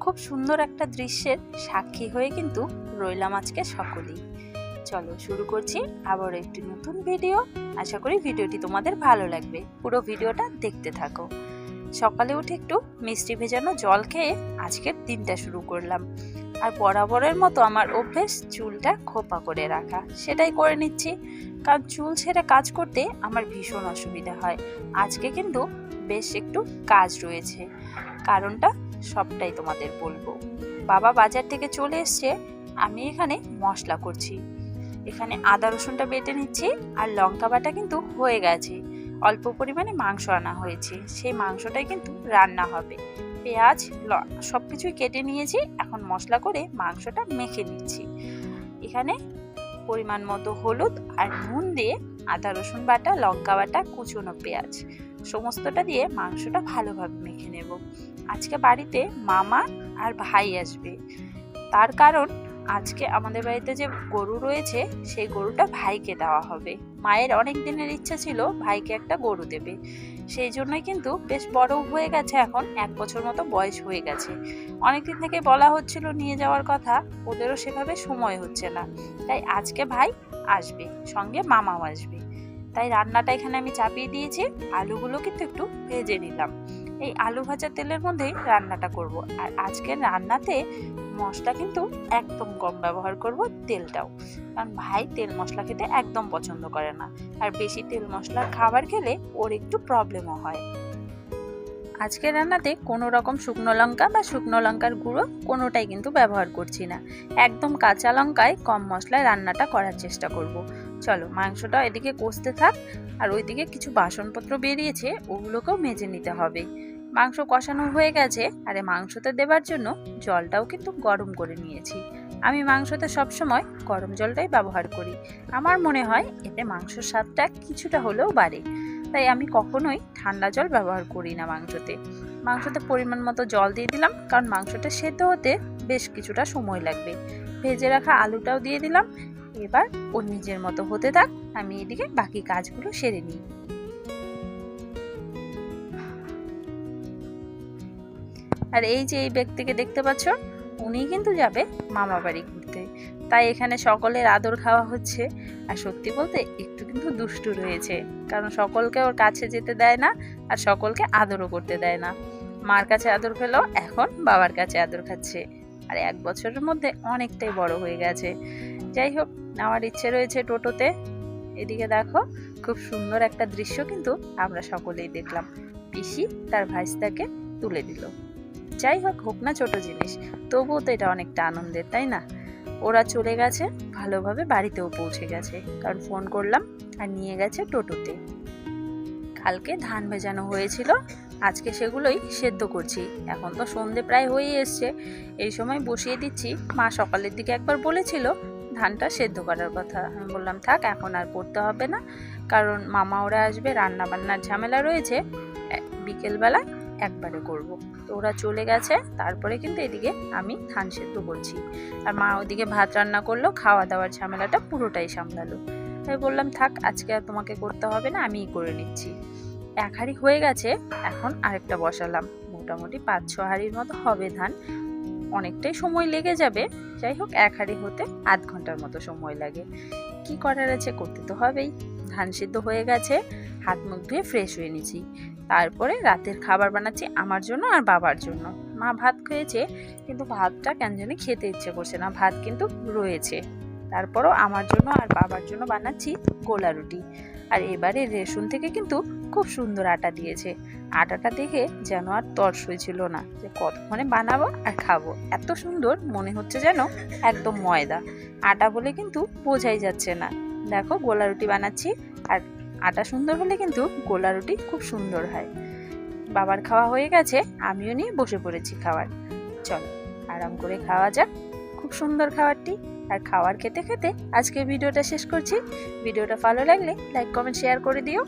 খুব সুন্দর একটা দৃশ্যের সাক্ষী হয়ে কিন্তু রইলাম আজকে সকলেই। চলো শুরু করছি আবার একটি নতুন ভিডিও। আশা করি ভিডিওটি তোমাদের ভালো লাগবে, পুরো ভিডিওটা দেখতে থাকো। সকালে উঠে একটু মিষ্টি ভেজানো জল খেয়ে আজকের দিনটা শুরু করলাম। আর বরাবরের মতো আমার অভ্যেস চুলটা খোপা করে রাখা, সেটাই করে নিচ্ছি। কারণ চুল ছেড়ে কাজ করতে আমার ভীষণ অসুবিধা হয়। আজকে কিন্তু বেশ একটু কাজ রয়েছে, কারণটা সবটাই তোমাদের বলবো। বাবা বাজার থেকে চলে এসছে, আমি এখানে মশলা করছি। এখানে আদা রসুনটা বেটে নিচ্ছি, আর লঙ্কা বাটা কিন্তু হয়ে গেছে। অল্প পরিমাণে মাংস আনা হয়েছে, সেই মাংসটাই কিন্তু রান্না হবে। পেঁয়াজ সবকিছুই কেটে নিয়েছি, এখন মশলা করে মাংসটা মেখে নিচ্ছি। এখানে পরিমাণ মতো হলুদ আর নুন দিয়ে আদা রসুন বাটা, লঙ্কা বাটা, কুচনো পেঁয়াজ সমস্তটা দিয়ে মাংসটা ভালোভাবে মেখে নেব। আজকে বাড়িতে মামা আর ভাই আসবে, তার কারণ আজকে আমাদের বাড়িতে যে গরু রয়েছে সেই গরুটা ভাইকে দেওয়া হবে। মায়ের অনেক দিনের ইচ্ছা ছিল ভাইকে একটা গরু দেবে, সেই জন্যই কিন্তু বেশ বড় হয়ে গেছে, এখন 1 বছর মতো বয়স হয়ে গেছে। অনেকদিন থেকে বলা হচ্ছিল নিয়ে যাওয়ার কথা, ওদেরও সেভাবে সময় হচ্ছে না। তাই আজকে ভাই আসবে, সঙ্গে মামাও আসবে। তাই রান্নাটা এখানে আমি চাপিয়ে দিয়েছি। আলুগুলো কিন্তু একটু ভেজে নিলাম। এই আলু ভাজা তেলের মধ্যেই রান্নাটা করব। আর আজকের রান্নাতে মশলা কিন্তু একদম কম ব্যবহার করব, তেলটাও। কারণ ভাই তেল মশলা খেতে একদম পছন্দ করে না, আর বেশি তেল মশলার খাবার খেলে ওর একটু প্রবলেমও হয়। আজকের রান্নাতে কোনো রকম শুকনো লঙ্কা বা শুকনো লঙ্কার গুঁড়ো কোনোটাই কিন্তু ব্যবহার করছি না। একদম কাঁচা লঙ্কায় কম মশলায় রান্নাটা করার চেষ্টা করব। চলো মাংসটা এদিকে কষতে থাক, আর ওইদিকে কিছু বাসনপত্র বেরিয়েছে, ওগুলোকেও মেজে নিতে হবে। মাংস কষানো হয়ে গেছে, আর মাংসতে দেবার জন্য জলটাও কিন্তু গরম করে নিয়েছি। আমি মাংসতে সবসময় গরম জলটাই ব্যবহার করি। আমার মনে হয় এতে মাংসের স্বাদটা কিছুটা হলেও বাড়ে। তাই আমি কখনোই ঠান্ডা জল ব্যবহার করি না মাংসতে। মাংসতে পরিমাণ মতো জল দিয়ে দিলাম, কারণ মাংসটা সেদ্ধ হতে বেশ কিছুটা সময় লাগবে। ভেজে রাখা আলুটাও দিয়ে দিলাম। এবার ও নিজের মতো হতে থাক, আমি এদিকে বাকি কাজগুলো সেরে নিই। আর এই যে এই ব্যক্তিকে দেখতে পাচ্ছ, উনি কিন্তু যাবে মামা বাড়ি ঘুরতে। তাই এখানে সকলের আদর খাওয়া হচ্ছে। আর সত্যি বলতে একটু কিন্তু দুষ্টু রয়েছে, কারণ সকলকে ওর কাছে যেতে দেয় না, আর সকলকে আদরও করতে দেয় না। মার কাছে আদর পেলো, এখন বাবার কাছে আদর খাচ্ছে। আর 1 বছরের মধ্যে অনেকটাই বড় হয়ে গেছে। যাই হোক, নেওয়ার ইচ্ছে রয়েছে টোটোতে। এদিকে দেখো, খুব সুন্দর একটা দৃশ্য কিন্তু আমরা সকলেই দেখলাম। পিসি তার ভাইস্তাকে তুলে দিল। যাই হোক, হোক না ছোট জিনিস, তবুও তো এটা অনেকটা আনন্দের, তাই না? ওরা চলে গেছে, ভালোভাবে বাড়িতেও পৌঁছে গেছে, কারণ ফোন করলাম আর নিয়ে গেছে টোটোতে। কালকে ধান ভেজানো হয়েছিল, আজকে সেগুলোই সেদ্ধ করছি। এখন তো সন্ধে প্রায় হয়েই এসছে, এই সময় বসিয়ে দিচ্ছি। মা সকালের দিকে একবার বলেছিল ধানটা সেদ্ধ করার কথা, আমি বললাম থাক, এখন আর করতে হবে না, কারণ মামা ওরা আসবে, রান্না বান্নার ঝামেলা রয়েছে, বিকেলবেলা একবারে করব। তো ওরা চলে গেছে, তারপরে কিন্তু এদিকে আমি ধান সেদ্ধ করছি। আর মা ওদিকে ভাত রান্না করলো, খাওয়া দাওয়ার ঝামেলাটা পুরোটাই সামলালো। তাই বললাম থাক, আজকে আর তোমাকে করতে হবে না, আমিই করে নিচ্ছি। 1 হাঁড়ি হয়ে গেছে, এখন আরেকটা বসালাম। মোটামুটি 5-6 হাঁড়ির মতো হবে ধান, অনেকটাই সময় লেগে যাবে। যাই হোক, 1 হাঁড়ি হতে আধ ঘন্টার মতো সময় লাগে। কি করার আছে, করতে তো হবেই। ধান সিদ্ধ হয়ে গেছে, হাত মুখ ধুয়ে ফ্রেশ হয়ে নিয়েছি। তারপরে রাতের খাবার বানাচ্ছি আমার জন্য আর বাবার জন্য। মা ভাত খেয়েছে, কিন্তু ভাতটা কেন জানি খেতে ইচ্ছে করছে না, ভাত কিন্তু রয়েছে। তারপরও আমার জন্য আর বাবার জন্য বানাচ্ছি গোলা রুটি। আর এবারে রেশন থেকে কিন্তু খুব সুন্দর আটা দিয়েছে। আটাটা দেখে যেন আর তর সইছিল না, যে কতক্ষণে বানাবো আর খাবো। এত সুন্দর মনে হচ্ছে যেন একদম ময়দা। আটা বলে কিন্তু বোঝাই যাচ্ছে না। দেখো, গোলা রুটি বানাচ্ছি, আর আটা সুন্দর হলে কিন্তু গোলা রুটি খুব সুন্দর হয়। বাবার খাওয়া হয়ে গেছে, আমিও নিয়ে বসে পড়েছি খাবার। চলো আরাম করে খাওয়া যাক খুব সুন্দর খাবারটি। আর খাবার খেতে খেতে আজকে ভিডিওটা শেষ করছি। ভিডিওটা ভালো লাগলে লাইক, কমেন্ট, শেয়ার করে দিও।